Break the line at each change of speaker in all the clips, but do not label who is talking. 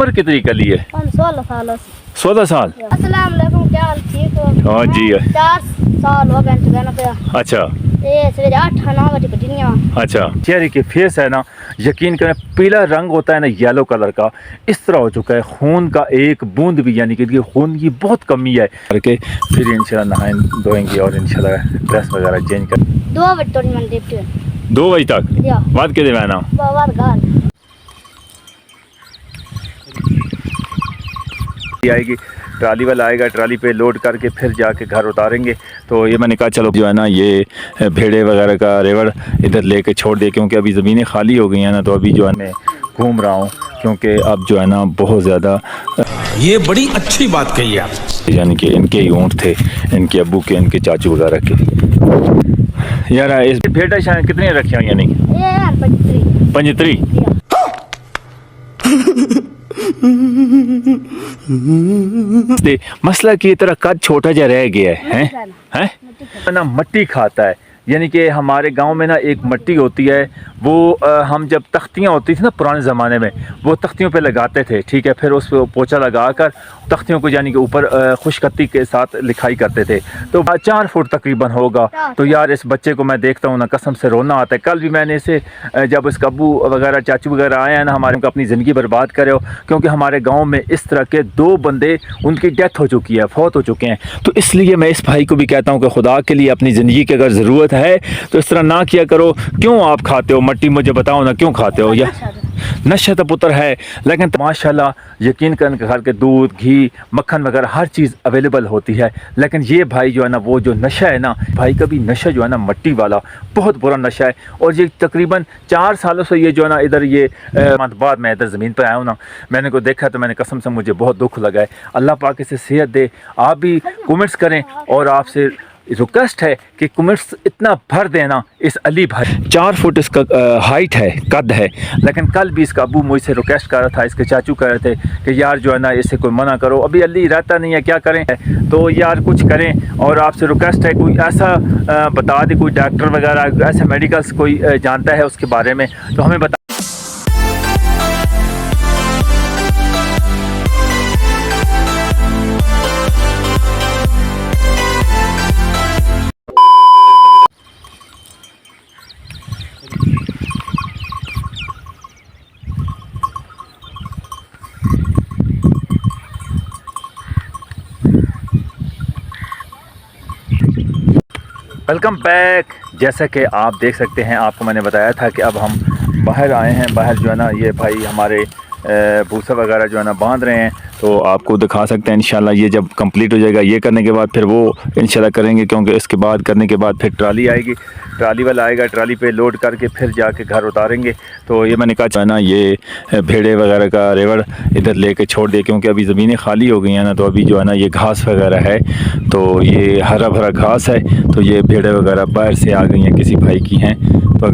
उम्र कितनी कली है?
16 साल।
16 साल।
अस्सलाम वालेकुम, क्या हाल? ठीक हो?
हाँ जी।
4 साल हो गए जाना पे।
अच्छा
ये सवेरे 8-9 बजे कटिनिया।
अच्छा। चेहरे के फेस है ना, यकीन करें पीला रंग होता है ना येलो कलर का, इस तरह हो चुका है। खून का एक बूंद भी, यानी कि खून की बहुत कमी है करके फिर इंशाल्लाह नहाएं धोएंगे और इंशाल्लाह ड्रेस वगैरह चेंज कर
2 बजे तोड़ी मन देते
2 बजे तक
या
बाद के दिन आना।
बाबा घर
आएगी, ट्राली वाला आएगा, ट्राली पे लोड करके फिर जाके घर उतारेंगे। तो ये मैंने कहा चलो जो है ना ये भेड़े वगैरह का रेवड़ इधर लेके छोड़ दिए, क्योंकि अभी ज़मीनें खाली हो गई हैं ना, तो अभी जो है मैं घूम रहा हूँ, क्योंकि अब जो है ना बहुत ज़्यादा।
ये बड़ी अच्छी बात कही आप।
यानी कि इनके ही ऊँट थे, इनके अब्बू के, इनके चाचू वगैरह के। यार इस भेड़ा शायद कितनी रखी हुई? यानी
ये
25। मसला की तरह कद छोटा जा रह गया है ना, मट्टी खाता है। यानी कि हमारे गांव में ना एक मट्टी होती है, वो हम जब तख्तियाँ होती थी ना पुराने ज़माने में, वो तख्तियों पे लगाते थे, ठीक है। फिर उस पर पोछा लगा कर तख्तियों को यानी कि ऊपर खुशकत्ती के साथ लिखाई करते थे। तो 4 फुट तकरीबन होगा। तो यार इस बच्चे को मैं देखता हूँ ना, कसम से रोना आता है। कल भी मैंने इसे जब इसका अब्बू वगैरह चाचू वगैरह आए हैं ना हमारे, उनका अपनी ज़िंदगी बर्बाद करे हो, क्योंकि हमारे गाँव में इस तरह के 2 बंदे उनकी डेथ हो चुकी है, फौत हो चुके हैं। तो इसलिए मैं इस भाई को भी कहता हूँ कि खुदा के लिए अपनी ज़िंदगी की अगर ज़रूरत है तो इस तरह ना किया करो। क्यों आप खाते हो मट्टी? मुझे बताओ ना, क्यों खाते हो? या नशा तो पुत्र है, लेकिन माशाल्लाह यकीन कर घर के दूध, घी, मक्खन वगैरह हर चीज़ अवेलेबल होती है। लेकिन ये भाई जो है ना, वो जो नशा है ना भाई का भी नशा जो है ना, मट्टी वाला बहुत बुरा नशा है। और ये तकरीबन 4 सालों से ये जो है ना इधर ये बाद मैं इधर ज़मीन पर आया हूँ ना, मैंने को देखा तो मैंने कसम से मुझे बहुत दुख लगा है। अल्लाह पाक इसे सेहत दे। आप भी कमेंट्स करें और आपसे रिक्वेस्ट है कि कमेंट्स इतना भर देना इस अली भाई। 4 फुट इसका हाइट है, कद है। लेकिन कल भी इसका अबू मुझसे रिक्वेस्ट कर रहा था, इसके चाचू कर रहे थे कि यार जो है ना इसे कोई मना करो। अभी अली रहता नहीं है, क्या करें? तो यार कुछ करें। और आपसे रिक्वेस्ट है कोई ऐसा बता दे, कोई डॉक्टर वगैरह ऐसे मेडिकल्स कोई जानता है उसके बारे में तो हमें बता। Welcome back. जैसा कि आप देख सकते हैं, आपको मैंने बताया था कि अब हम बाहर आए हैं। बाहर जो है ना ये भाई हमारे भूसा वगैरह जो है ना बांध रहे हैं, तो आपको दिखा सकते हैं। इंशाल्लाह ये जब कंप्लीट हो जाएगा, ये करने के बाद फिर वो इंशाल्लाह करेंगे, क्योंकि इसके बाद करने के बाद फिर ट्राली आएगी, ट्राली वाला आएगा, ट्राली पे लोड करके फिर जाके घर उतारेंगे। तो ये मैंने कहा जो है ना ये भेड़े वगैरह का रेवड़ इधर लेके छोड़ दिए, क्योंकि अभी ज़मीनें खाली हो गई हैं ना, तो अभी जो है ना ये घास वगैरह है, तो ये हरा भरा घास है। तो ये भेड़े वगैरह बाहर से आ गई हैं, किसी भाई की हैं। तो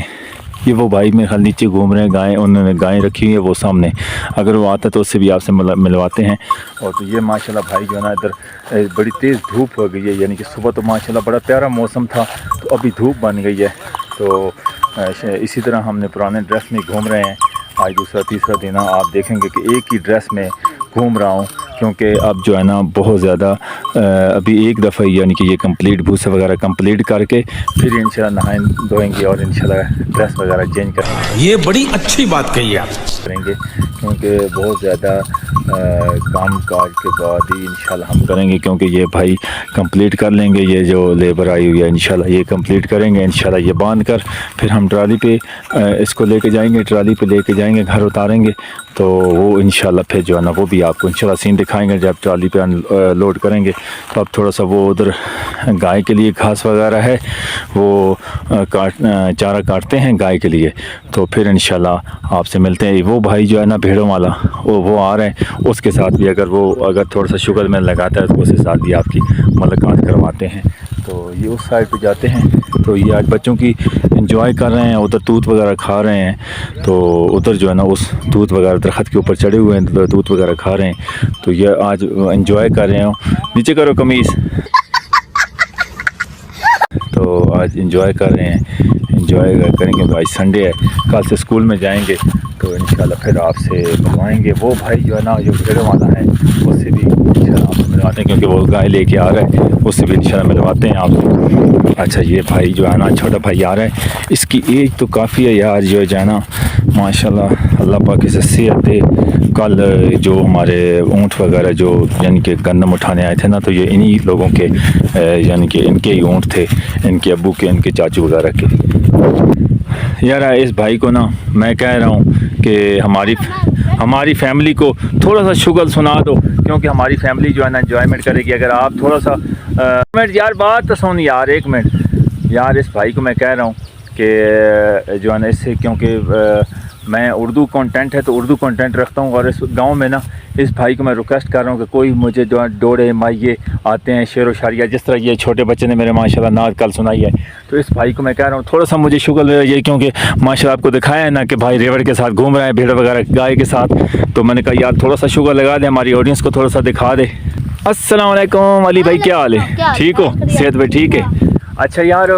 ये वो भाई मेरे ख्याल नीचे घूम रहे हैं, गायें उन्होंने गायें रखी हुई है वो सामने। अगर वो आता तो उससे भी आपसे मिलवाते हैं। और तो ये माशाल्लाह भाई जो है ना इधर बड़ी तेज़ धूप हो गई है, यानी कि सुबह तो माशाल्लाह बड़ा प्यारा मौसम था, तो अभी धूप बन गई है। तो इसी तरह हमने पुराने ड्रेस में घूम रहे हैं। आज दूसरा तीसरा दिन आप देखेंगे कि एक ही ड्रेस में घूम रहा हूँ, क्योंकि अब जो है ना बहुत ज़्यादा अभी एक दफ़ा यानी कि ये कंप्लीट भूसा वगैरह कंप्लीट करके फिर इंशाल्लाह नहाएं धोएंगे और इंशाल्लाह ड्रेस वगैरह चेंज करेंगे।
ये बड़ी अच्छी बात कही आप।
करेंगे क्योंकि बहुत ज़्यादा काम काज के बाद ही इंशाल्लाह हम करेंगे, क्योंकि ये भाई कंप्लीट कर लेंगे। ये जो लेबर आई हुई है इंशाल्लाह ये कंप्लीट करेंगे। इंशाल्लाह ये बांध कर फिर हम ट्राली पे इसको लेके जाएंगे, ट्राली पे लेके जाएंगे, घर उतारेंगे। तो वो इंशाल्लाह फिर जो है ना वो भी आपको इंशाल्लाह सीन दिखाएंगे जब ट्राली पे लोड करेंगे। तो अब थोड़ा सा वो उधर गाय के लिए घास वगैरह है, वो चारा काटते हैं गाय के लिए। तो फिर इंशाल्लाह आपसे मिलते हैं। वो भाई जो है ना भेड़ों वाला वो आ रहे हैं, उसके साथ भी अगर थोड़ा सा शुगर में लगाता है तो उसके साथ भी आपकी मुलाकात करवाते हैं। तो ये उस साइड पे जाते हैं। तो ये आज बच्चों की एंजॉय कर रहे हैं, उधर तूत वगैरह खा रहे हैं। तो उधर जो है ना उस तूत वगैरह दरख्त के ऊपर चढ़े हुए हैं, तूत वगैरह खा रहे हैं। तो ये आज एंजॉय कर रहे हैं। नीचे करो कमीज़। तो आज एंजॉय कर रहे हैं। एंजॉय करेंगे। तो आज संडे है, कल से स्कूल में जाएंगे तो इंशाल्लाह फिर आपसे मिलवाएंगे। वो भाई जो है ना जो भेड़ों वाला है उससे भी इंशाल्लाह आपसे मिलवाते हैं, क्योंकि वो गाय लेके आ रहा है, उससे भी इंशाल्लाह मिलवाते हैं आपसे। अच्छा ये भाई जो है ना छोटा भाई आ रहा है, इसकी एज तो काफ़ी है यार, जो है ना माशाल्लाह अल्लाह पाक इसे सेहत दे। कल जो हमारे ऊँट वगैरह जो यानी कि गंदम उठाने आए थे ना, तो ये इन्हीं लोगों के यानी कि इनके ही ऊँट थे, इनके अब्बू के, इनके चाचू वगैरह के। यार इस भाई को ना मैं कह रहा हूँ कि हमारी फैमिली को थोड़ा सा शुगर सुना दो, क्योंकि हमारी फैमिली जो है ना एंजॉयमेंट करेगी अगर आप थोड़ा सा मिनट यार बात तो सुन यार, एक मिनट यार। इस भाई को मैं कह रहा हूँ कि जो है ना इससे, क्योंकि मैं उर्दू कंटेंट है तो उर्दू कंटेंट रखता हूँ, और इस गांव में ना इस भाई को मैं रिक्वेस्ट कर रहा हूँ कि कोई मुझे जो डोड़े माइये आते हैं, शेर व शायरिया, जिस तरह ये छोटे बच्चे ने मेरे माशाल्लाह नात कल सुनाई है, तो इस भाई को मैं कह रहा हूँ थोड़ा सा मुझे शुगर ये, क्योंकि माशाल्लाह आपको दिखाया है ना कि भाई रेवड़ के साथ घूम रहा है, भेड़ वगैरह गाय के साथ, तो मैंने कहा यार थोड़ा सा शुगर लगा दे, हमारी ऑडियंस को थोड़ा सा दिखा दे। अस्सलाम वालेकुम अली भाई, क्या हाल है? ठीक हो? सेहत भाई ठीक है? अच्छा यार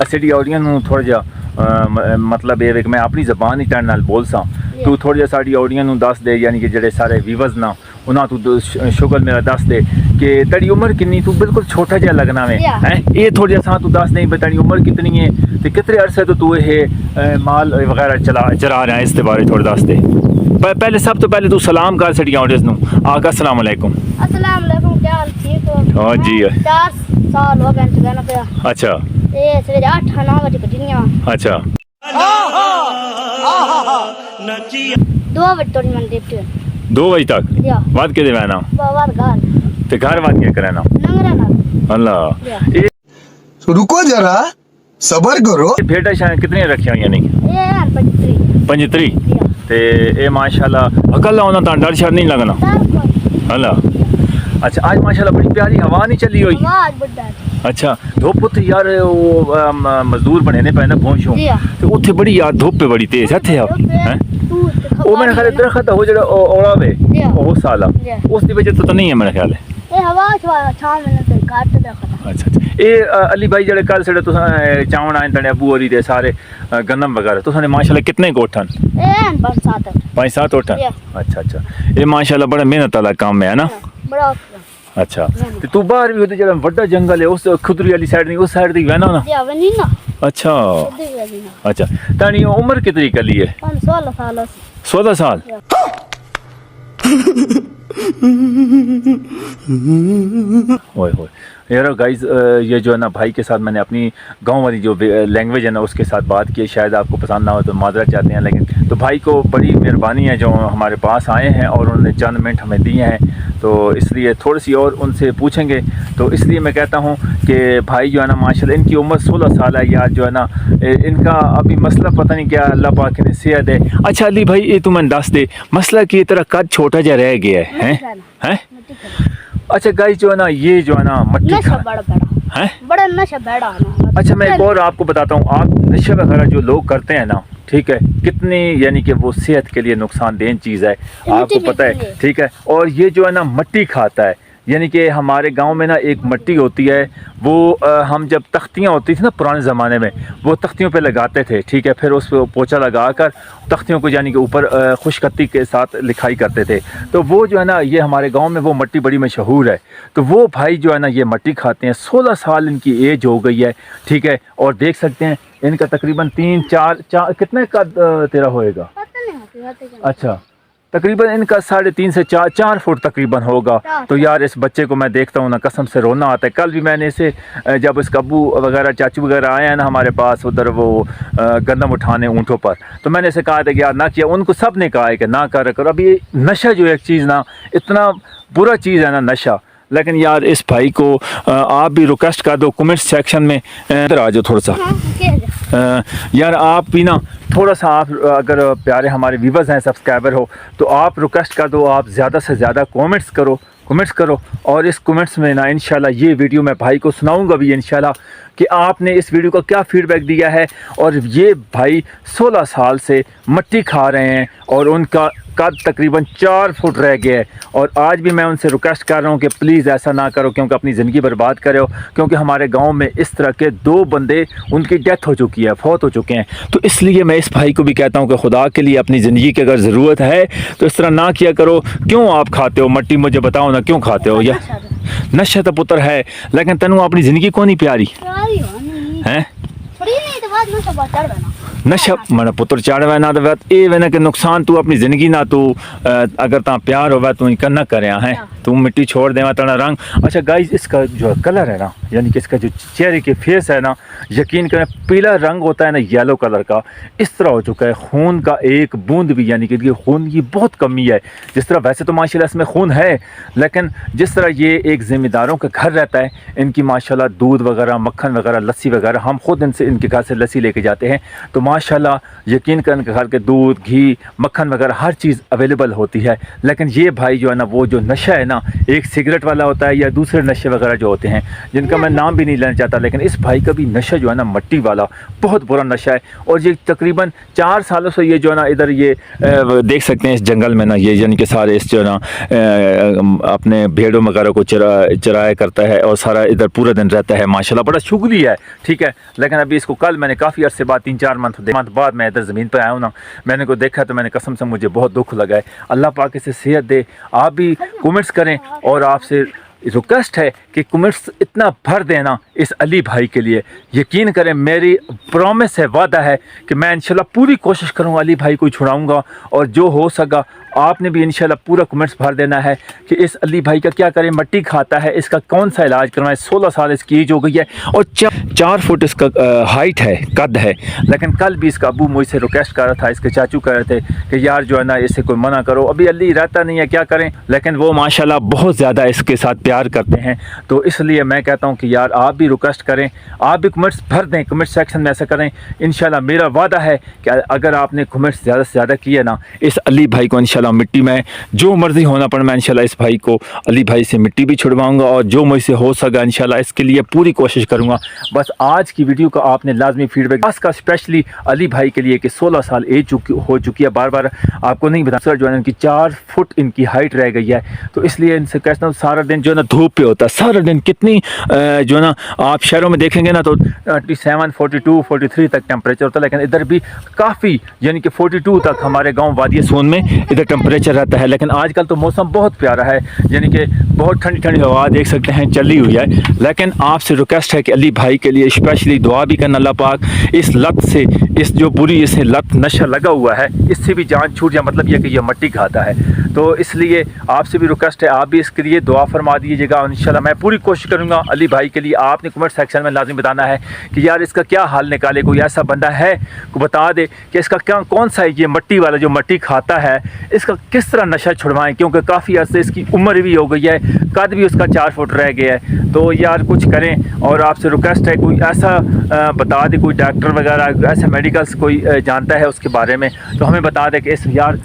असी ऑडियंस थोड़ा जा मतलब ये मैं अपनी जबान ही तेरे नाल बोल सा, तू थोड़ा जा साड़ी ऑडियंस दस दे, यानी कि जेडे सारे व्यूवर्स ना उन्हें तू शुगर मेरा दस दे कि तेरी उम्र कितनी, तू बिल्कुल छोटा जहा लगना में है, ये थोड़ा जा तू दस नहीं तेरी उम्र कितनी है, तो कितने अरसे तो तू ये माल वगैरह चला रहा है, इसके बारे थोड़ा दस दे। पहले सब तो पहले तू सलाम कर सड़ी ऑडियंस नू, आका अस्सलाम वालेकुम।
अस्सलाम वालेकुम, क्या हाल? ठीक हो?
हाँ जी।
4 साल हो गए गाना पे।
अच्छा
ये सवेरे 8-9 बजे कटिनिया।
अच्छा
2 बजे तोड़ी मन देते
2 बजे तक
या
बात के देना
बाबार गाल
ते घर बात क्या करना
नंगरा ना
अल्लाह।
या
ये
रुको जरा सबर करो।
भेड़ा शायद कितनी रखी हुई यानी
ये 25
25
या
ते ये माशाल्लाह अकल होना ता डर शर नहीं लगना अल्लाह। अच्छा आज माशाल्लाह बड़ी प्यारी हवा नहीं चली हुई।
आवाज बुड्ढा
अच्छा धुप उत्थे यार वो मजदूर बने ने पैना पहुंचो
जी
ते उत्थे बड़ी यार धुप बड़ी तेज है थे आप हैं
तू
ओ मेरे ख्याल दरख्त हो जड़ा ओड़ा वे ओ साला उस दी वजह तो नहीं है मेरे ख्याल है।
ये हवा छाव में तो काट दे रखा।
अच्छा अच्छा ये अली भाई जड़े कल से चावण आए तने अबू होरी दे सारे गंदम वगैरह तो साने माशाल्लाह कितने कोठन
ए 5-7
कोठन। अच्छा अच्छा ये माशाल्लाह बड़ा मेहनत वाला काम है ना।
बड़ा
अच्छा ते तू बाहर भी होते जड़ा बड़ा जंगल है उस खुदरी वाली साइड नहीं उस साइड दी वना ना।
या वनी ना
अच्छा
सीधी ना।
अच्छा तानी उम्र कितनी कली है?
16 साल
16 साल। ओए होए यार गाइस ये जो है ना भाई के साथ मैंने अपनी गांव वाली जो लैंग्वेज है ना उसके साथ बात की, शायद आपको पसंद ना हो तो माजरत चाहते हैं, लेकिन तो भाई को बड़ी मेहरबानी है जो हमारे पास आए हैं और उन्होंने चंद मिनट हमें दिए हैं, तो इसलिए थोड़ी सी और उनसे पूछेंगे। तो इसलिए मैं कहता हूँ कि भाई जो है ना माशाल्लाह इनकी उम्र 16 साल है यार, जो है ना इनका अभी मसला पता नहीं क्या, अल्लाह पाक ने सेहत है। अच्छा अली भाई ये तू मैंने दस दे मसला कि तरह कद छोटा जा रह गया है। अच्छा गाइस जो है ना ये जो है ना मट्टी
नशा बड़ा
है
बड़ा नशा बड़ा ना।
अच्छा मैं एक और आपको बताता हूँ, आप नशा वगैरह जो लोग करते हैं ना, ठीक है, कितनी यानी कि वो सेहत के लिए नुकसानदेह चीज़ है आपको पता है, ठीक है। और ये जो है ना मट्टी खाता है, यानी कि हमारे गांव में ना एक मट्टी होती है वो हम जब तख्तियाँ होती थी ना पुराने ज़माने में वो तख्तियों पे लगाते थे, ठीक है, फिर उस पर पोछा लगा कर तख्तियों को यानी कि ऊपर खुशकत्ती के साथ लिखाई करते थे। तो वो जो है ना ये हमारे गांव में वो मट्टी बड़ी मशहूर है। तो वो भाई जो है ना ये मट्टी खाते हैं, 16 साल इनकी एज हो गई है, ठीक है, और देख सकते हैं इनका तकरीबन 3-4 कितने का तेरा होएगा? अच्छा तकरीबन इनका 3.5 से 4 फुट तकरीबन होगा। तो यार इस बच्चे को मैं देखता हूँ ना कसम से रोना आता है। कल भी मैंने इसे जब इसका अब्बू वगैरह चाचू वगैरह आए हैं ना हमारे पास उधर वो गंदम उठाने ऊँटों पर, तो मैंने इसे कहा था कि यार ना किया, उनको सब ने कहा है कि ना कर करो। अभी ये नशा जो एक चीज़ ना इतना बुरा चीज़ है ना नशा, लेकिन यार इस भाई को आप भी रिक्वेस्ट कर दो कमेंट सेक्शन में, इधर आ जाओ थोड़ा सा यार आप भी ना थोड़ा सा आप अगर प्यारे हमारे व्यूवर्स हैं, सब्सक्राइबर हो, तो आप रिक्वेस्ट कर दो, आप ज़्यादा से ज़्यादा कमेंट्स करो और इस कमेंट्स में ना इंशाल्लाह ये वीडियो मैं भाई को सुनाऊंगा भी इंशाल्लाह कि आपने इस वीडियो का क्या फीडबैक दिया है। और ये भाई 16 साल से मट्टी खा रहे हैं और उनका कद तकरीबन 4 फुट रह गया है। और आज भी मैं उनसे रिक्वेस्ट कर रहा हूँ कि प्लीज़ ऐसा ना करो, क्योंकि अपनी ज़िंदगी बर्बाद करे हो, क्योंकि हमारे गांव में इस तरह के 2 बंदे उनकी डेथ हो चुकी है, फौत हो चुके हैं। तो इसलिए मैं इस भाई को भी कहता हूँ कि खुदा के लिए अपनी ज़िंदगी की अगर ज़रूरत है तो इस तरह ना किया करो। क्यों आप खाते हो मट्टी, मुझे बताओ ना, क्यों खाते हो? या नशा तो पुत्र है, लेकिन तेनू अपनी ज़िंदगी को नहीं प्यारी हैं? नशा मन पुत्र चढ़ ना तो ये वे ना कि नुकसान तू अपनी ज़िंदगी ना तू अगर ता प्यार होगा तू इनका ना करे है, तू मिट्टी छोड़ देवा तेरा रंग। अच्छा गाइस, इसका जो कलर है ना, यानी कि इसका जो चेहरे के फेस है ना, यकीन करें पीला रंग होता है ना येलो कलर का, इस तरह हो चुका है। खून का एक बूंद भी, यानी कि खून की बहुत कमी है। जिस तरह वैसे तो माशाल्लाह इसमें खून है, लेकिन जिस तरह ये एक ज़िम्मेदारों का घर रहता है, इनकी माशाल्लाह दूध वगैरह, मक्खन वगैरह, लस्सी वगैरह, हम खुद इनसे इनके घर से लस्सी लेके जाते हैं, तो माशाल्लाह यकीन करें इनके घर के दूध, घी, मक्खन वगैरह हर चीज़ अवेलेबल होती है। लेकिन ये भाई जो है ना, वो जो नशा है ना, एक सिगरेट वाला होता है या दूसरे नशे वगैरह जो होते हैं, जिनका मैं नाम भी नहीं लेना चाहता, लेकिन इस भाई का भी नशा जो है ना, मट्टी वाला बहुत बुरा नशा है। और ये तकरीबन 4 सालों से ये जो है ना, इधर ये देख सकते हैं इस जंगल में ना, ये यानी कि सारे इस जो है ना अपने भेड़ों वगैरह को चराया करता है और सारा इधर पूरा दिन रहता है। माशाल्लाह बड़ा शुगली है, ठीक है। लेकिन अभी इसको कल मैंने काफ़ी अरसे बाद 3-4 मंथ बाद मैं इधर ज़मीन पर आया हूँ ना, मैंने को देखा तो मैंने कसम से मुझे बहुत दुख लगा है। अल्लाह पाक इसे सेहत दे। आप भी कमेंट्स करें और आपसे रिक्वेस्ट है कि कमेंट्स इतना भर देना इस अली भाई के लिए। यकीन करें मेरी प्रॉमिस है, वादा है कि मैं इंशाल्लाह पूरी कोशिश करूँगा, अली भाई को छुड़ाऊँगा और जो हो सका आपने भी इंशाल्लाह पूरा कमेंट्स भर देना है कि इस अली भाई का क्या करें, मट्टी खाता है, इसका कौन सा इलाज करवाएं। 16 साल इसकी एज हो गई है और 4 फुट इसका हाइट है, कद है। लेकिन कल भी इसका अबू मुझसे रिक्वेस्ट कर रहा था, इसके चाचू कह रहे थे कि यार जो है ना इसे कोई मना करो, अभी अली रहता नहीं है, क्या करें। लेकिन वो माशाल्लाह बहुत ज़्यादा इसके साथ प्यार करते हैं, तो इसलिए मैं कहता हूँ कि यार आप भी रिक्वेस्ट करें, आप भी कमेंट्स भर दें, कमेंट सेक्शन में ऐसा करें। इंशाल्लाह मेरा वादा है कि अगर आपने कमेंट्स ज़्यादा से ज़्यादा किए ना, इस अली भाई को इंशाल्लाह मिट्टी में जो मर्जी होना पड़े, मैं इंशाल्लाह इस भाई को, अली भाई से मिट्टी भी छुड़वाऊंगा और जो मुझसे हो सका इंशाल्लाह इसके लिए पूरी कोशिश करूंगा। बस आज की वीडियो का आपने लाजमी फीडबैक खास का स्पेशली अली भाई के लिए कि 16 साल एज हो चुकी है, बार बार आपको नहीं बता सर, जो है इनकी 4 फुट इनकी हाइट रह गई है। तो इसलिए इनसे कहता हूँ सारा दिन जो है ना धूप पे होता है, सारा दिन कितनी जो है ना, आप शहरों में देखेंगे ना तो 37, 42, 43 तक टेम्परेचर होता है, लेकिन इधर भी काफ़ी यानी कि 42 तक हमारे गाँव वादी सोन में इधर टेम्परेचर रहता है। लेकिन आजकल तो मौसम बहुत प्यारा है, यानी कि बहुत ठंडी ठंडी हवा देख सकते हैं चली हुई है। लेकिन आपसे रिक्वेस्ट है कि अली भाई के लिए स्पेशली दुआ भी करना, अल्लाह पाक इस लत से, इस जो बुरी इसे लत नशा लगा हुआ है, इससे भी जान छूट जाए, मतलब यह कि यह मट्टी खाता है। तो इसलिए आपसे भी रिक्वेस्ट है, आप भी इसके लिए दुआ फरमा दीजिएगा। इंशाल्लाह मैं पूरी कोशिश करूँगा अली भाई के लिए। आपने कमेंट सेक्शन में लाजमी बताना है कि यार इसका क्या हाल निकाले, कोई ऐसा बंदा है को बता दे कि इसका क्या कौन सा है ये मट्टी वाला जो मट्टी खाता है, इसका किस तरह नशा छुड़वाएं, क्योंकि काफ़ी अर्से इसकी उम्र भी हो गई है, कद भी उसका 4 फुट रह गया है। तो यार कुछ करें और आपसे रिक्वेस्ट है कोई ऐसा बता दे, कोई डॉक्टर वगैरह ऐसे मेडिकल्स कोई जानता है उसके बारे में, तो हमें बता दे कि इस यार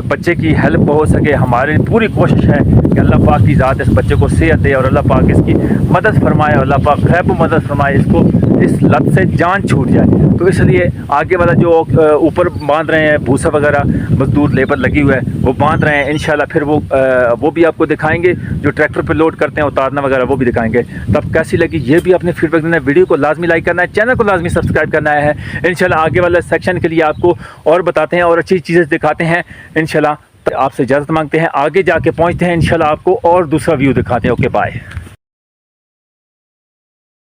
बच्चे की हेल्प हो सके। हमारी पूरी कोशिश है कि अल्लाह पाक की ज़ात इस बच्चे को सेहत दे और अल्लाह पाक इसकी मदद फरमाए, अल्लाह पाक गैब मदद फरमाए, इसको इस लत से जान छूट जाए। तो इसलिए आगे वाला जो ऊपर बांध रहे हैं भूसा वगैरह, मजदूर लेबर लगी हुआ है, वो बांध रहे हैं। इंशाल्लाह फिर वो भी आपको दिखाएंगे, जो ट्रैक्टर पे लोड करते हैं उतारना वगैरह वो भी दिखाएंगे। तब कैसी लगी ये भी अपने फीडबैक देना है। वीडियो को लाजमी लाइक करना है, चैनल को लाजमी सब्सक्राइब करना है। इंशाल्लाह आगे वाले सेक्शन के लिए आपको और बताते हैं और अच्छी चीज़ें दिखाते हैं। इंशाल्लाह आपसे इजाज़त मांगते हैं, आगे जाके पहुँचते हैं, इंशाल्लाह आपको और दूसरा व्यू दिखाते हैं। Okay bye.